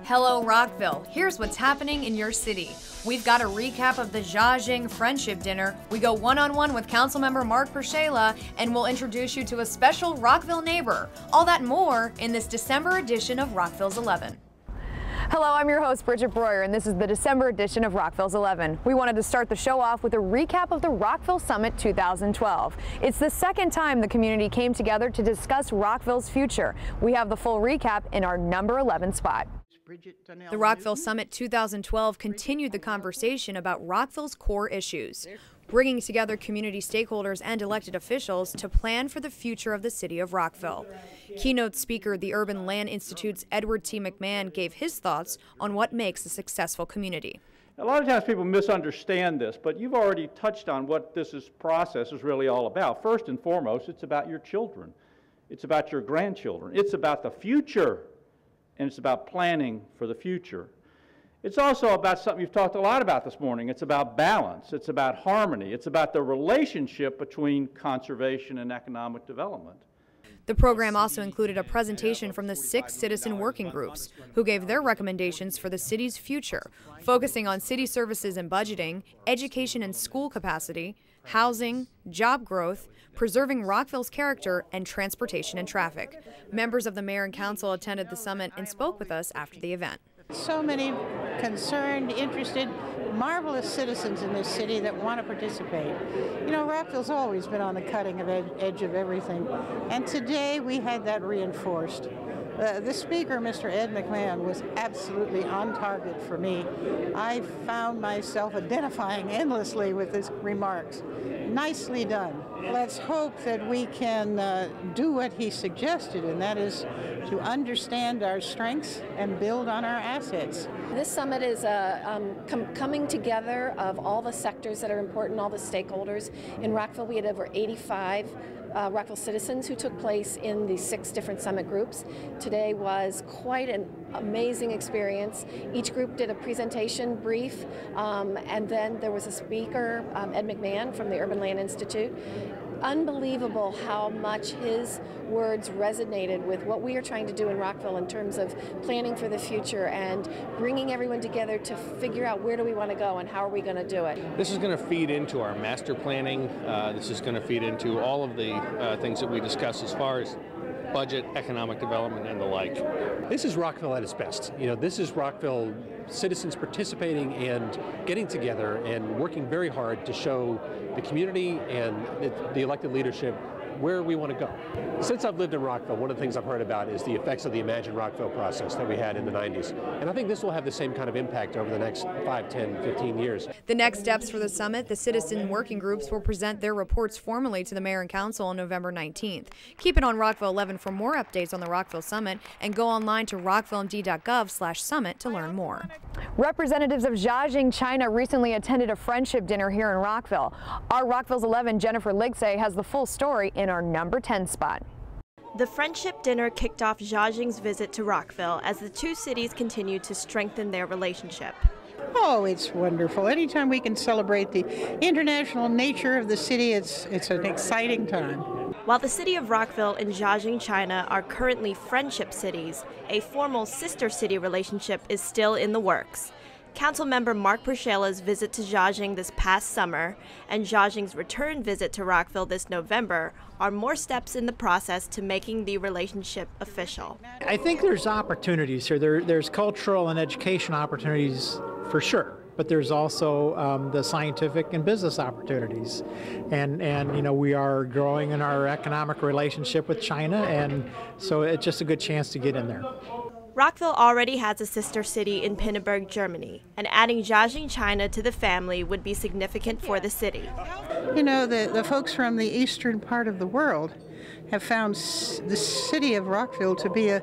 Hello, Rockville. Here's what's happening in your city. We've got a recap of the Jiaxing Friendship Dinner. We go one-on-one with Councilmember Mark Pierzchala, and we'll introduce you to a special Rockville neighbor. All that and more in this December edition of Rockville's 11. Hello, I'm your host, Bridget Breuer, and this is the December edition of Rockville's 11. We wanted to start the show off with a recap of the Rockville Summit 2012. It's the second time the community came together to discuss Rockville's future. We have the full recap in our number 11 spot. The Rockville Summit 2012 continued the conversation about Rockville's core issues, bringing together community stakeholders and elected officials to plan for the future of the city of Rockville. Keynote speaker, the Urban Land Institute's Edward T. McMahon, gave his thoughts on what makes a successful community. A lot of times people misunderstand this, but you've already touched on what process is really all about. First and foremost, it's about your children. It's about your grandchildren. It's about the future, and it's about planning for the future. It's also about something you've talked a lot about this morning. It's about balance. It's about harmony. It's about the relationship between conservation and economic development. The program also included a presentation from the 6 citizen working groups, who gave their recommendations for the city's future, focusing on city services and budgeting, education and school capacity, housing, job growth, preserving Rockville's character, and transportation and traffic. Members of the mayor and council attended the summit and spoke with us after the event. So many concerned, interested, marvelous citizens in this city that want to participate. You know, Rockville's always been on the cutting edge of everything, and today we had that reinforced. The speaker, Mr. Ed McMahon, was absolutely on target for me. I found myself identifying endlessly with his remarks. Nicely done. Let's hope that we can do what he suggested, and that is to understand our strengths and build on our assets. This summit is a coming together of all the sectors that are important, all the stakeholders. In Rockville, we had over 85 Rockville citizens who took place in the 6 different summit groups. Today was quite an amazing experience. Each group did a presentation brief, and then there was a speaker, Ed McMahon from the Urban Land Institute. Unbelievable how much his words resonated with what we are trying to do in Rockville in terms of planning for the future and bringing everyone together to figure out where do we want to go and how are we going to do it. This is going to feed into our master planning. This is going to feed into all of the things that we discuss as far as budget, economic development, and the like. This is Rockville at its best. You know, this is Rockville citizens participating and getting together and working very hard to show the community and the elected leadership where we want to go. Since I've lived in Rockville, one of the things I've heard about is the effects of the Imagine Rockville process that we had in the 90s. And I think this will have the same kind of impact over the next 5, 10, 15 years. The next steps for the summit, the citizen working groups will present their reports formally to the mayor and council on November 19th. Keep it on Rockville 11 for more updates on the Rockville Summit, and go online to rockvillemd.gov/summit to learn more. Representatives of Jiaxing, China recently attended a friendship dinner here in Rockville. Our Rockville's 11 Jennifer Ligsay has the full story in our number 10 spot. The friendship dinner kicked off Jiaxing's visit to Rockville as the two cities continue to strengthen their relationship. Oh, it's wonderful. Anytime we can celebrate the international nature of the city, it's an exciting time. While the city of Rockville and Jiaxing, China are currently friendship cities, a formal sister city relationship is still in the works. Councilmember Mark Pierzchala's visit to Jiaxing this past summer and Jiaxing's return visit to Rockville this November are more steps in the process to making the relationship official. I think there's opportunities here. There's cultural and education opportunities for sure, but there's also the scientific and business opportunities. And you know, we are growing in our economic relationship with China, and so it's just a good chance to get in there. Rockville already has a sister city in Pinneberg, Germany, and adding Jiaxing, China to the family would be significant for the city. You know, the folks from the eastern part of the world have found the city of Rockville to be a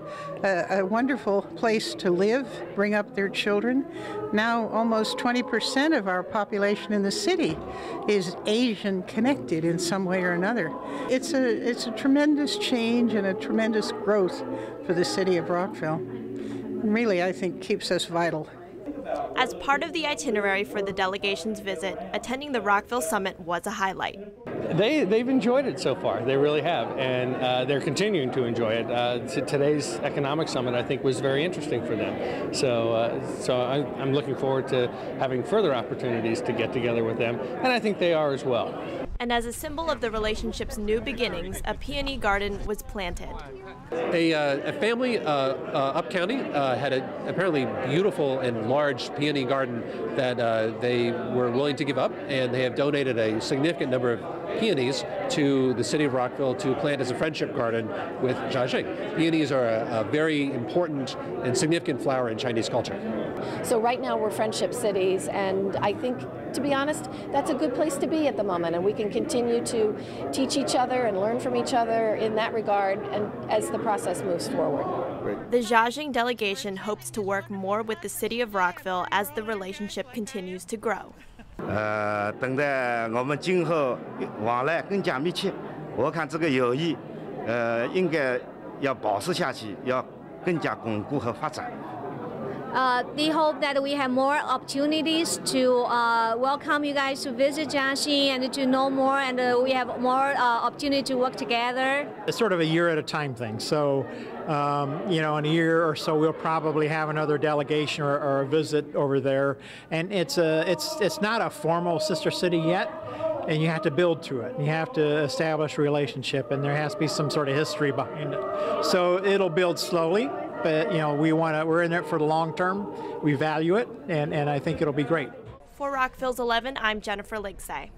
wonderful place to live, bring up their children. Now almost 20% of our population in the city is Asian connected in some way or another. It's a tremendous change and a tremendous growth for the city of Rockville. And really, I think, keeps us vital. As part of the itinerary for the delegation's visit, attending the Rockville Summit was a highlight. They've enjoyed it so far. They really have, and they're continuing to enjoy it. Today's economic summit, I think, was very interesting for them. So I'm looking forward to having further opportunities to get together with them, and I think they are as well. And as a symbol of the relationship's new beginnings, a peony garden was planted. A family up county had an apparently beautiful and large peony garden that they were willing to give up, and they have donated a significant number of peonies to the city of Rockville to plant as a friendship garden with Jiaxing. Peonies are a very important and significant flower in Chinese culture. So right now we're friendship cities, and I think, to be honest, that's a good place to be at the moment, and we can continue to teach each other and learn from each other in that regard and as the process moves forward. The Jiaxing delegation hopes to work more with the city of Rockville as the relationship continues to grow. 等待我们今后往来更加密切，我看这个友谊，应该要保持下去，要更加巩固和发展。 They hope that we have more opportunities to welcome you guys to visit Jiaxing and to know more, and we have more opportunity to work together. It's sort of a year at a time thing. So, you know, in a year or so, we'll probably have another delegation or a visit over there. And it's not a formal sister city yet, and you have to build to it. You have to establish a relationship, and there has to be some sort of history behind it. So it'll build slowly. But, you know, we're in it for the long term. We value it, and I think it'll be great. For Rockville's 11, I'm Jennifer Ligsay.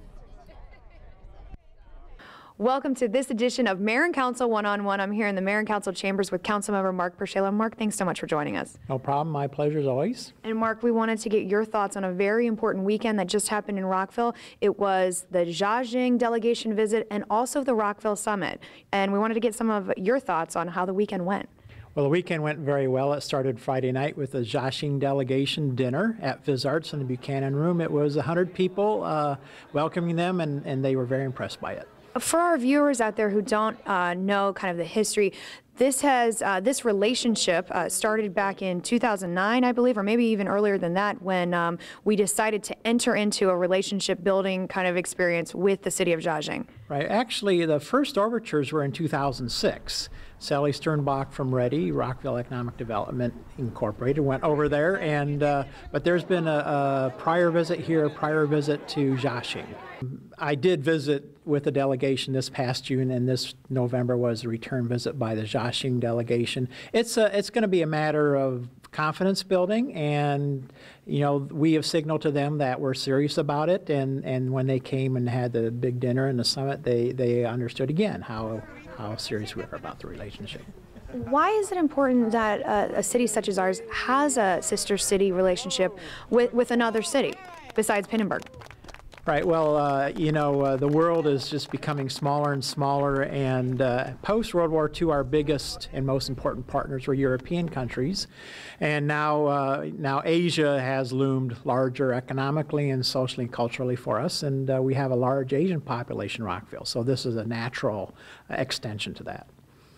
Welcome to this edition of Mayor and Council One-on-One. I'm here in the Mayor and Council chambers with Councilmember Mark Pierzchala. Mark, thanks so much for joining us. No problem. My pleasure as always. And Mark, we wanted to get your thoughts on a very important weekend that just happened in Rockville. It was the Jiaxing delegation visit and also the Rockville Summit. And we wanted to get some of your thoughts on how the weekend went. Well, the weekend went very well. It started Friday night with a Jiaxing delegation dinner at Viz Arts in the Buchanan Room. It was 100 people welcoming them, and they were very impressed by it. For our viewers out there who don't know kind of the history, this relationship started back in 2009, I believe, or maybe even earlier than that, when we decided to enter into a relationship building kind of experience with the city of Jiaxing. Right. Actually, the first overtures were in 2006. Sally Sternbach from Ready, Rockville Economic Development Incorporated, went over there, and but there's been a prior visit here, a prior visit to Jiaxing. I did visit with the delegation this past June, and this November was a return visit by the Jiaxing delegation. It's going to be a matter of confidence building, and you know, we have signaled to them that we're serious about it, and when they came and had the big dinner and the summit, they understood again how serious we are about the relationship. Why is it important that a city such as ours has a sister city relationship with another city besides Pinenberg? Right. Well, you know, the world is just becoming smaller and smaller, and post-World War II, our biggest and most important partners were European countries, and now Asia has loomed larger economically and socially and culturally for us, and we have a large Asian population in Rockville, so this is a natural extension to that.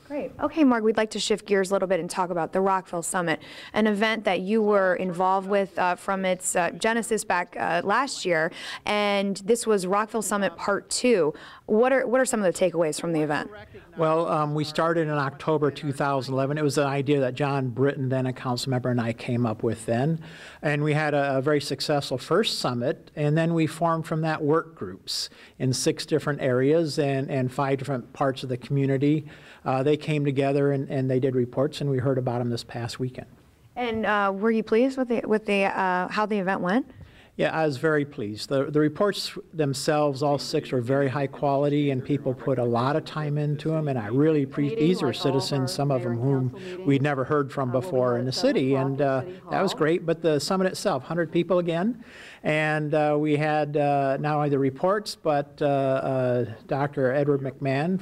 Great. Okay, Mark, we'd like to shift gears a little bit and talk about the Rockville Summit, an event that you were involved with from its genesis back last year, and this was Rockville Summit Part 2. What are some of the takeaways from the event? Well, we started in October 2011. It was an idea that John Britton, then a council member, and I came up with then. And we had a very successful first summit, and then we formed from that work groups in 6 different areas and 5 different parts of the community. They came together and they did reports, and we heard about them this past weekend. And were you pleased with how the event went? Yeah, I was very pleased. The reports themselves, all 6, are very high quality, and people put a lot of time into them, and I really appreciate. These are citizens, some of them whom we'd never heard from before in the city, and that was great. But the summit itself, 100 people again, and we had not only the reports, but Dr. Edward McMahon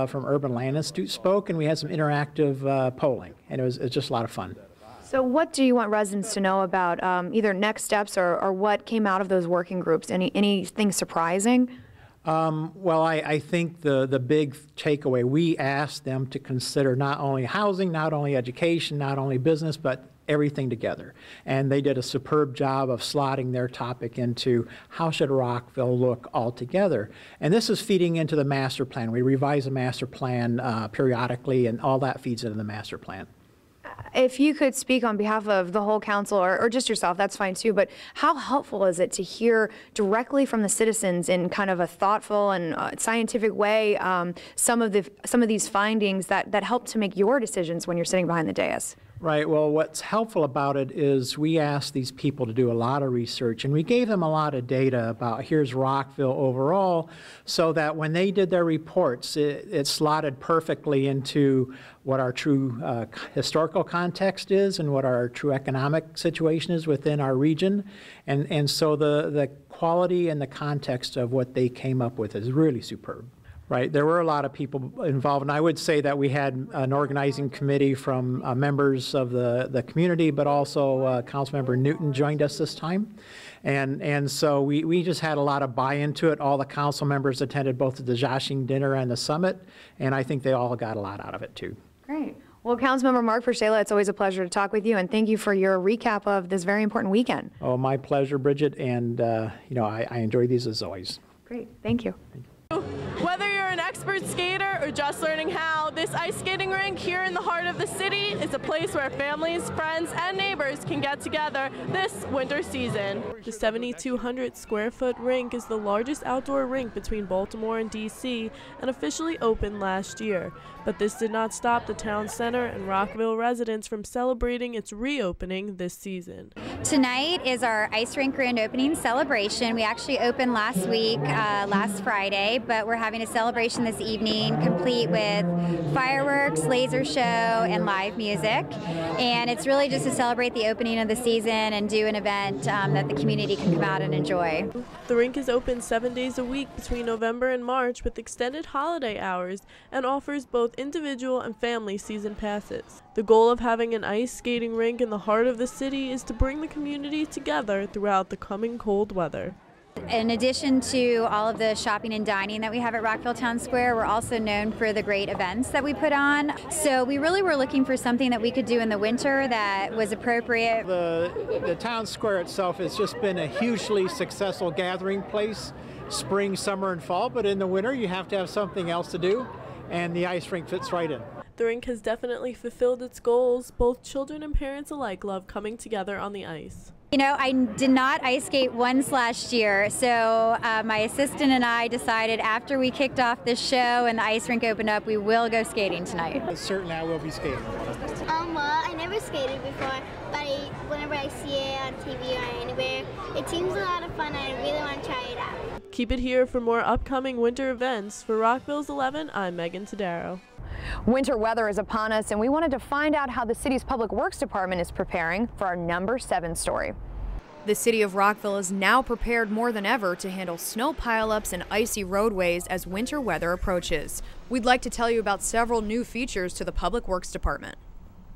from Urban Land Institute spoke, and we had some interactive polling, and it was just a lot of fun. So what do you want residents to know about either next steps or what came out of those working groups? Anything surprising? Well, I think the big takeaway, we asked them to consider not only housing, not only education, not only business, but everything together. And they did a superb job of slotting their topic into how should Rockville look altogether. And this is feeding into the master plan. We revise the master plan periodically, and all that feeds into the master plan. If you could speak on behalf of the whole council, or just yourself, that's fine too, but how helpful is it to hear directly from the citizens in kind of a thoughtful and scientific way some of these findings that help to make your decisions when you're sitting behind the dais? Right. Well, what's helpful about it is we asked these people to do a lot of research, and we gave them a lot of data about here's Rockville overall, so that when they did their reports, it slotted perfectly into what our true historical context is and what our true economic situation is within our region. And so the quality and the context of what they came up with is really superb. Right, there were a lot of people involved, and I would say that we had an organizing committee from members of the community, but also Councilmember Newton joined us this time. And so we just had a lot of buy-in to it. All the council members attended both the Jiaxing dinner and the summit, and I think they all got a lot out of it too. Great. Well, Councilmember Mark Pierzchala, it's always a pleasure to talk with you, and thank you for your recap of this very important weekend. Oh, my pleasure, Bridget, and I enjoy these as always. Great, thank you. Whether you're an expert skater or just learning how, this ice skating rink here in the heart of the city is a place where families, friends, and neighbors can get together this winter season. The 7,200 square foot rink is the largest outdoor rink between Baltimore and D.C. and officially opened last year. But this did not stop the town center and Rockville residents from celebrating its reopening this season. Tonight is our ice rink grand opening celebration. We actually opened last week, last Friday, but we're having a celebration this evening complete with fireworks, laser show, and live music. And it's really just to celebrate the opening of the season and do an event that the community can come out and enjoy. The rink is open 7 days a week between November and March with extended holiday hours and offers both individual and family season passes. The goal of having an ice skating rink in the heart of the city is to bring the community together throughout the coming cold weather. In addition to all of the shopping and dining that we have at Rockville Town Square, we're also known for the great events that we put on. So we really were looking for something that we could do in the winter that was appropriate. The town square itself has just been a hugely successful gathering place, spring, summer, and fall, but in the winter you have to have something else to do, and the ice rink fits right in. The rink has definitely fulfilled its goals. Both children and parents alike love coming together on the ice. You know, I did not ice skate once last year, so my assistant and I decided after we kicked off this show and the ice rink opened up, we will go skating tonight. Certainly I will be skating. Well, I never skated before, but whenever I see it on TV or anywhere, it seems a lot of fun and I really want to try it out. Keep it here for more upcoming winter events. For Rockville's 11, I'm Megan Tadaro. Winter weather is upon us, and we wanted to find out how the city's Public Works Department is preparing for our number 7 story. The city of Rockville is now prepared more than ever to handle snow pileups and icy roadways as winter weather approaches. We'd like to tell you about several new features to the Public Works Department.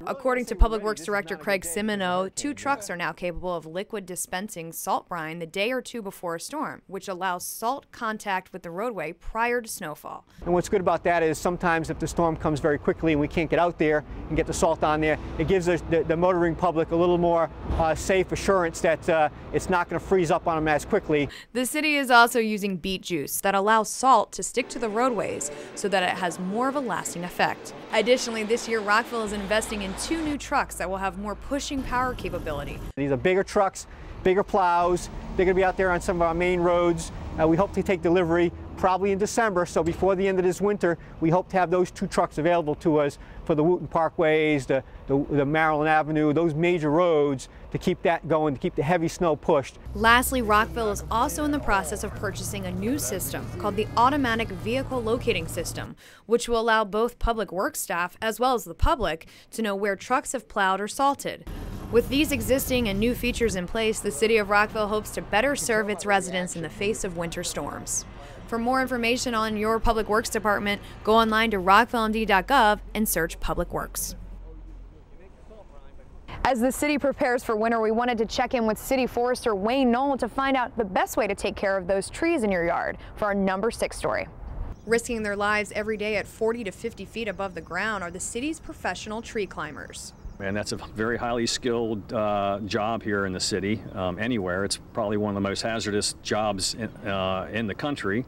According to Public Works Director Craig Simoneau, 2 trucks are now capable of liquid dispensing salt brine the day or 2 before a storm, which allows salt contact with the roadway prior to snowfall. And what's good about that is sometimes if the storm comes very quickly and we can't get out there and get the salt on there, it gives us, the motoring public a little more safe assurance that it's not going to freeze up on them as quickly. The city is also using beet juice that allows salt to stick to the roadways so that it has more of a lasting effect. Additionally, this year Rockville is investing in 2 new trucks that will have more pushing power capability. These are bigger trucks, bigger plows. They're going to be out there on some of our main roads. We hope to take delivery probably in December, so before the end of this winter, we hope to have those 2 trucks available to us for the Wooten Parkways, the Maryland Avenue, those major roads, to keep that going, to keep the heavy snow pushed. Lastly, Rockville is also in the process of purchasing a new system called the Automatic Vehicle Locating System, which will allow both public works staff as well as the public to know where trucks have plowed or salted. With these existing and new features in place, the city of Rockville hopes to better serve its residents in the face of winter storms. For more information on your Public Works Department, go online to rockvillemd.gov and search Public Works. As the city prepares for winter, we wanted to check in with City Forester Wayne Knoll to find out the best way to take care of those trees in your yard for our number 6 story. Risking their lives every day at 40 to 50 feet above the ground are the city's professional tree climbers. And that's a very highly skilled job here in the city. Anywhere, it's probably one of the most hazardous jobs in the country.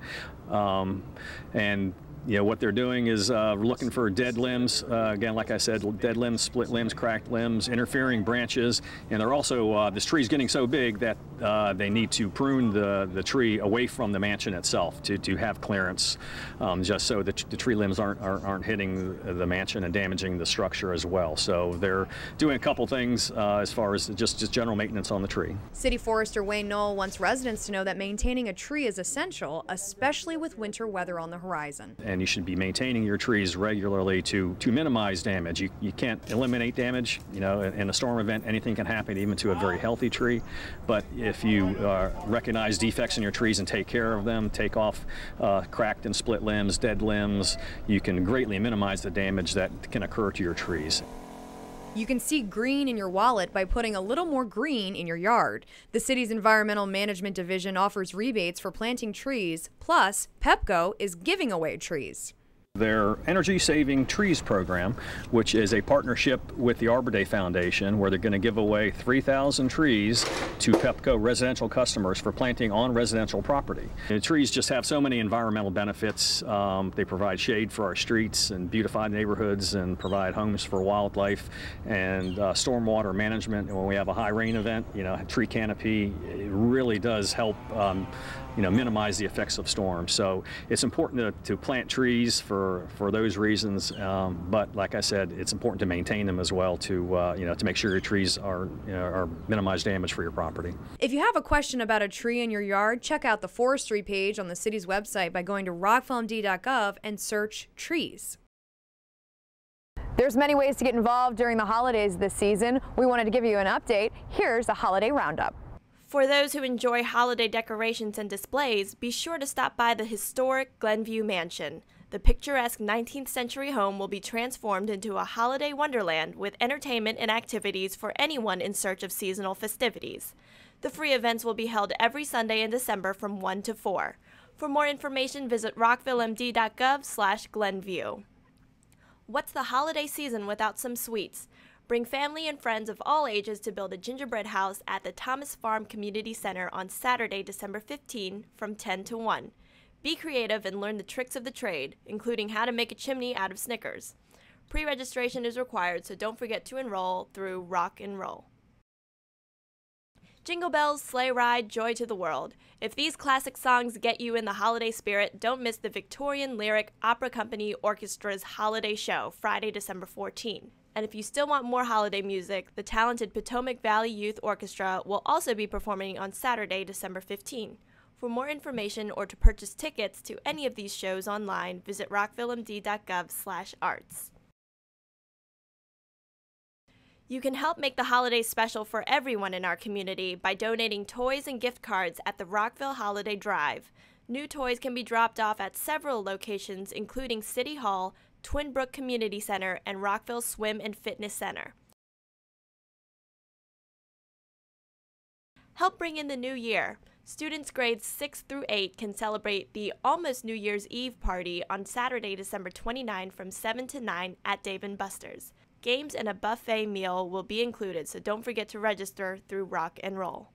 And you know, what they're doing is looking for dead limbs, again, like I said, dead limbs, split limbs, cracked limbs, interfering branches, and they're also, this tree's getting so big that they need to prune the tree away from the mansion itself to have clearance, just so that the tree limbs aren't hitting the mansion and damaging the structure as well. So they're doing a couple things as far as just general maintenance on the tree. City Forester Wayne Knoll wants residents to know that maintaining a tree is essential, especially with winter weather on the horizon. And you should be maintaining your trees regularly to minimize damage. You can't eliminate damage. You know, in a storm event, anything can happen, even to a very healthy tree. But if you recognize defects in your trees and take care of them, take off cracked and split limbs, dead limbs, you can greatly minimize the damage that can occur to your trees. You can see green in your wallet by putting a little more green in your yard. The city's Environmental Management Division offers rebates for planting trees, plus Pepco is giving away trees. Their Energy Saving Trees program, which is a partnership with the Arbor Day Foundation, where they're going to give away 3,000 trees to Pepco residential customers for planting on residential property. The trees just have so many environmental benefits. They provide shade for our streets and beautify neighborhoods and provide homes for wildlife and stormwater management. And when we have a high rain event, you know, a tree canopy, it really does help you know, minimize the effects of storms. So it's important to plant trees for those reasons, but like I said, it's important to maintain them as well to you know, to make sure your trees are minimize damage for your property. If you have a question about a tree in your yard, check out the forestry page on the city's website by going to rockvillemd.gov and search trees. There's many ways to get involved during the holidays this season. We wanted to give you an update. Here's a holiday roundup. For those who enjoy holiday decorations and displays, be sure to stop by the historic Glenview Mansion. The picturesque 19th century home will be transformed into a holiday wonderland with entertainment and activities for anyone in search of seasonal festivities. The free events will be held every Sunday in December from 1 to 4. For more information, visit rockvillemd.gov/Glenview. What's the holiday season without some sweets? Bring family and friends of all ages to build a gingerbread house at the Thomas Farm Community Center on Saturday, December 15 from 10 to 1. Be creative and learn the tricks of the trade, including how to make a chimney out of Snickers. Pre-registration is required, so don't forget to enroll through Rock and Roll. Jingle bells, sleigh ride, joy to the world. If these classic songs get you in the holiday spirit, don't miss the Victorian Lyric Opera Company Orchestra's Holiday Show, Friday, December 14. And if you still want more holiday music, the talented Potomac Valley Youth Orchestra will also be performing on Saturday, December 15. For more information or to purchase tickets to any of these shows online, visit rockvillemd.gov/arts. You can help make the holidays special for everyone in our community by donating toys and gift cards at the Rockville Holiday Drive. New toys can be dropped off at several locations, including City Hall, Twin Brook Community Center, and Rockville Swim and Fitness Center. Help bring in the new year. Students grades 6 through 8 can celebrate the Almost New Year's Eve party on Saturday, December 29 from 7 to 9 at Dave & Buster's. Games and a buffet meal will be included, so don't forget to register through Rock and Roll.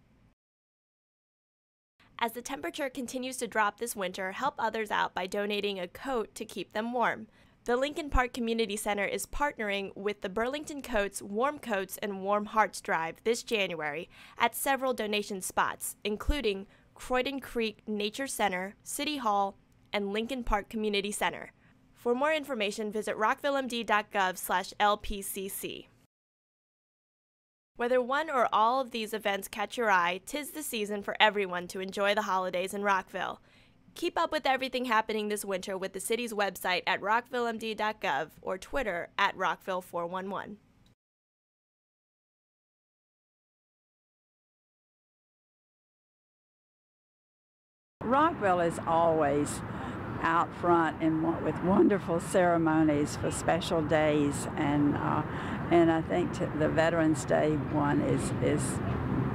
As the temperature continues to drop this winter, help others out by donating a coat to keep them warm. The Lincoln Park Community Center is partnering with the Burlington Coats Warm Coats and Warm Hearts Drive this January at several donation spots, including Croydon Creek Nature Center, City Hall, and Lincoln Park Community Center. For more information, visit rockvillemd.gov/LPCC. Whether one or all of these events catch your eye, 'tis the season for everyone to enjoy the holidays in Rockville. Keep up with everything happening this winter with the city's website at rockvillemd.gov or Twitter at Rockville411. Rockville is always out front and with wonderful ceremonies for special days, and And I think the Veterans Day one is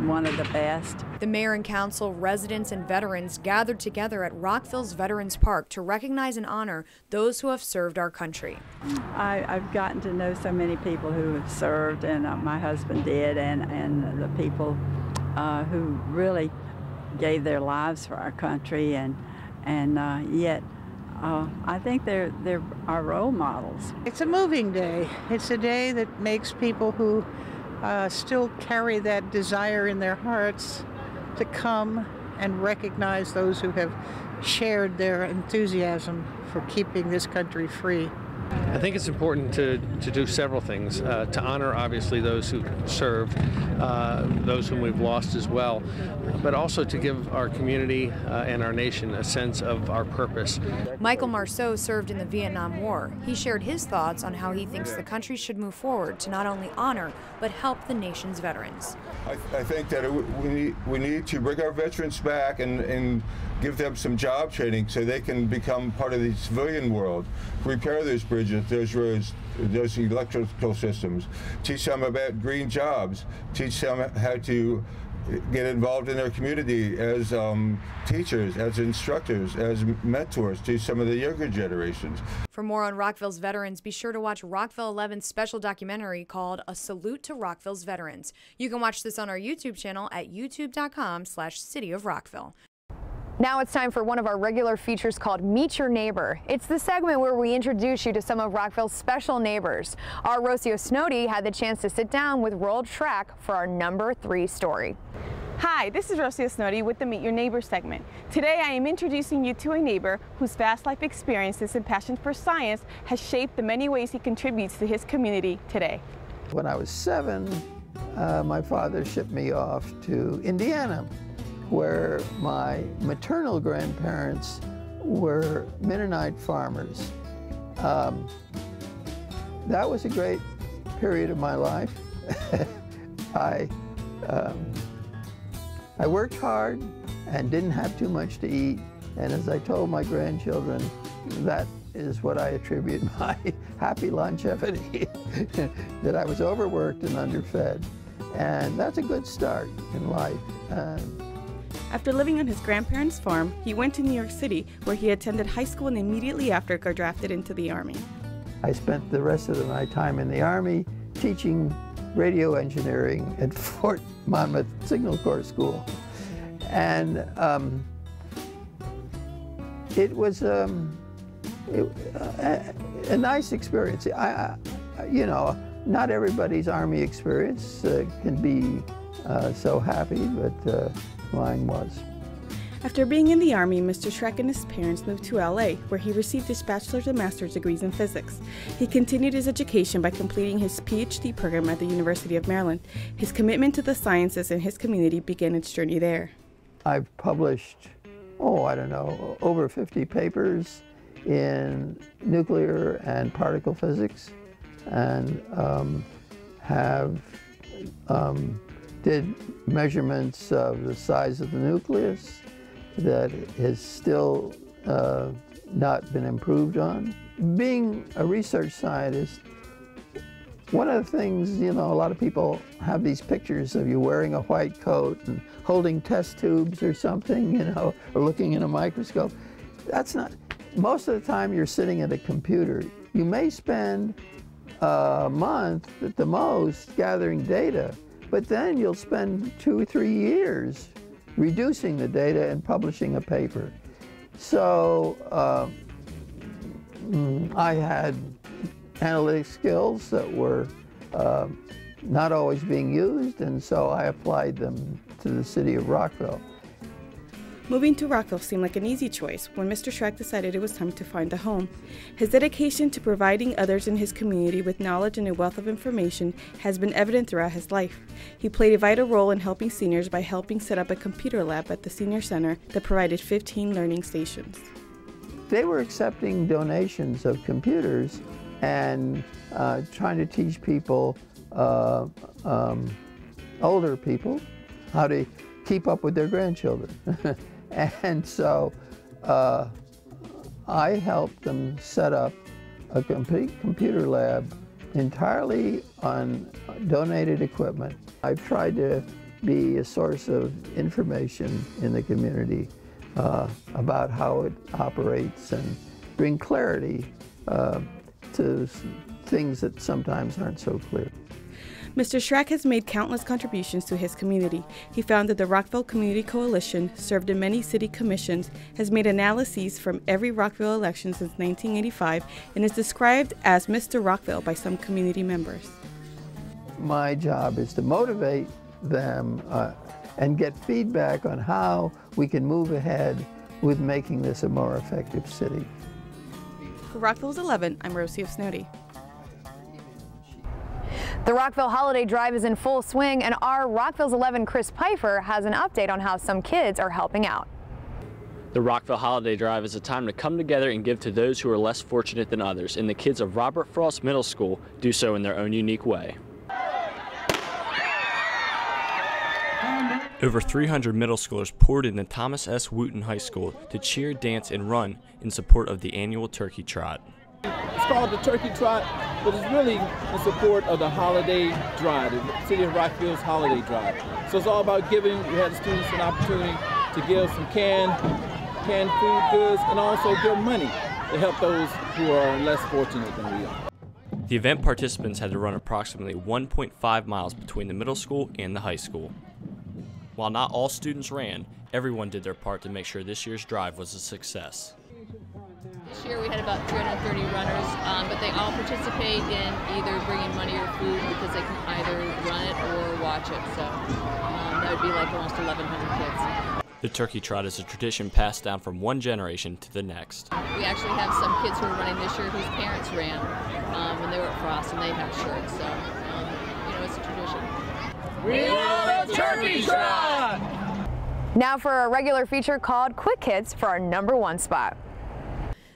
one of the best. The mayor and council, residents, and veterans gathered together at Rockville's Veterans Park to recognize and honor those who have served our country. I've gotten to know so many people who have served, and my husband did, and the people who really gave their lives for our country, and yet I think they're our role models. It's a moving day. It's a day that makes people who still carry that desire in their hearts to come and recognize those who have shared their enthusiasm for keeping this country free. I think it's important to do several things, to honor obviously those who served, those whom we've lost as well, but also to give our community and our nation a sense of our purpose. Michael Marceau served in the Vietnam War. He shared his thoughts on how he thinks the country should move forward to not only honor, but help the nation's veterans. I think that we need to bring our veterans back and give them some job training so they can become part of the civilian world, repair those bridges, those roads, those electrical systems, teach them about green jobs, teach them how to get involved in their community as teachers, as instructors, as mentors to some of the younger generations. For more on Rockville's veterans, be sure to watch Rockville 11's special documentary called A Salute to Rockville's Veterans. You can watch this on our YouTube channel at youtube.com/City of Rockville. Now it's time for one of our regular features called Meet Your Neighbor. It's the segment where we introduce you to some of Rockville's special neighbors. Our Rocio Snowdy had the chance to sit down with Roald Schrack for our number 3 story. Hi, this is Rocio Snowdy with the Meet Your Neighbor segment. Today I am introducing you to a neighbor whose vast life experiences and passion for science has shaped the many ways he contributes to his community today. When I was 7, my father shipped me off to Indiana, where my maternal grandparents were Mennonite farmers. That was a great period of my life. I worked hard and didn't have too much to eat, and as I told my grandchildren, that is what I attribute my happy longevity, that I was overworked and underfed. And that's a good start in life. After living on his grandparents' farm, he went to New York City, where he attended high school and immediately after got drafted into the Army. I spent the rest of my time in the Army teaching radio engineering at Fort Monmouth Signal Corps School. And it was a nice experience. You know, not everybody's Army experience can be so happy, but mine was. After being in the Army, Mr. Schrack and his parents moved to LA, where he received his bachelor's and master's degrees in physics. He continued his education by completing his PhD program at the University of Maryland. His commitment to the sciences and his community began its journey there. I've published, I don't know, over 50 papers in nuclear and particle physics, and did measurements of the size of the nucleus that has still not been improved on. Being a research scientist, one of the things, you know, a lot of people have these pictures of you wearing a white coat and holding test tubes or something, you know, or looking in a microscope. That's not, most of the time you're sitting at a computer. You may spend a month at the most gathering data, but then you'll spend 2 or 3 years reducing the data and publishing a paper. So I had analytic skills that were not always being used, and so I applied them to the city of Rockville. Moving to Rockville seemed like an easy choice when Mr. Schrack decided it was time to find a home. His dedication to providing others in his community with knowledge and a wealth of information has been evident throughout his life. He played a vital role in helping seniors by helping set up a computer lab at the senior center that provided 15 learning stations. They were accepting donations of computers and trying to teach people, older people, how to keep up with their grandchildren. And so I helped them set up a complete computer lab entirely on donated equipment. I've tried to be a source of information in the community about how it operates and bring clarity to things that sometimes aren't so clear. Mr. Schreck has made countless contributions to his community. He founded the Rockville Community Coalition, served in many city commissions, has made analyses from every Rockville election since 1985, and is described as Mr. Rockville by some community members. My job is to motivate them and get feedback on how we can move ahead with making this a more effective city. For Rockville's 11, I'm Rosie of Snowdy. The Rockville Holiday Drive is in full swing, and our Rockville's 11 Chris Pfeiffer has an update on how some kids are helping out. The Rockville Holiday Drive is a time to come together and give to those who are less fortunate than others, and the kids of Robert Frost Middle School do so in their own unique way. Over 300 middle schoolers poured into Thomas S. Wooten High School to cheer, dance, and run in support of the annual Turkey Trot. It's called the Turkey Trot, but it's really in support of the Holiday Drive, the City of Rockville's Holiday Drive. So it's all about giving. We had the students an opportunity to give some canned food goods and also give money to help those who are less fortunate than we are. The event participants had to run approximately 1.5 miles between the middle school and the high school. While not all students ran, everyone did their part to make sure this year's drive was a success. This year we had about 330 runners, but they all participate in either bringing money or food because they can either run it or watch it. So that would be like almost 1,100 kids. The Turkey Trot is a tradition passed down from one generation to the next. We actually have some kids who are running this year whose parents ran when they were at Frost, and they have shirts. So it's a tradition. We love the Turkey Trot! Now for a regular feature called Quick Hits for our #1 spot.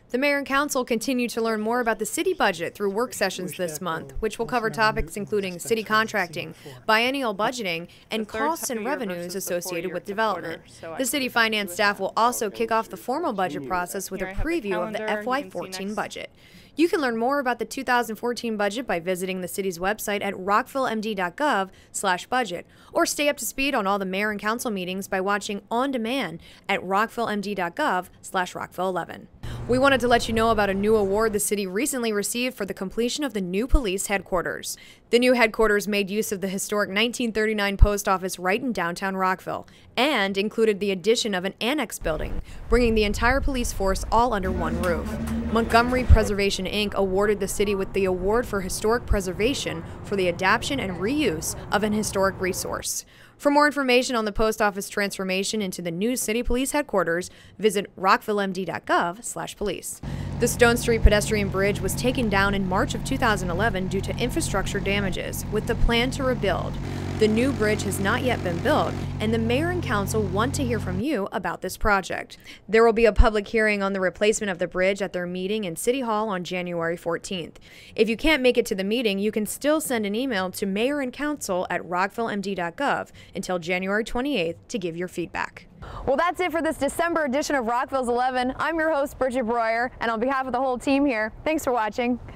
The Mayor and Council continue to learn more about the city budget through work sessions this month, which will cover topics including city contracting, biennial budgeting, and costs and revenues associated with development. The city finance staff will also kick off the formal budget process with a preview of the FY14 budget. You can learn more about the 2014 budget by visiting the city's website at rockvillemd.gov/budget, or stay up to speed on all the mayor and council meetings by watching on demand at rockvillemd.gov/rockville11. We wanted to let you know about a new award the city recently received for the completion of the new police headquarters. The new headquarters made use of the historic 1939 post office right in downtown Rockville and included the addition of an annex building, bringing the entire police force all under one roof. Montgomery Preservation Inc. awarded the city with the Award for Historic Preservation for the adaptation and reuse of an historic resource. For more information on the post office transformation into the new city police headquarters, visit rockvillemd.gov/police. The Stone Street pedestrian bridge was taken down in March of 2011 due to infrastructure damages, with the plan to rebuild. The new bridge has not yet been built, and the mayor and council want to hear from you about this project. There will be a public hearing on the replacement of the bridge at their meeting in City Hall on January 14th. If you can't make it to the meeting, you can still send an email to mayorandcouncil@rockvillemd.gov until January 28th to give your feedback. Well, that's it for this December edition of Rockville's 11. I'm your host, Bridget Breuer, and on behalf of the whole team here, thanks for watching.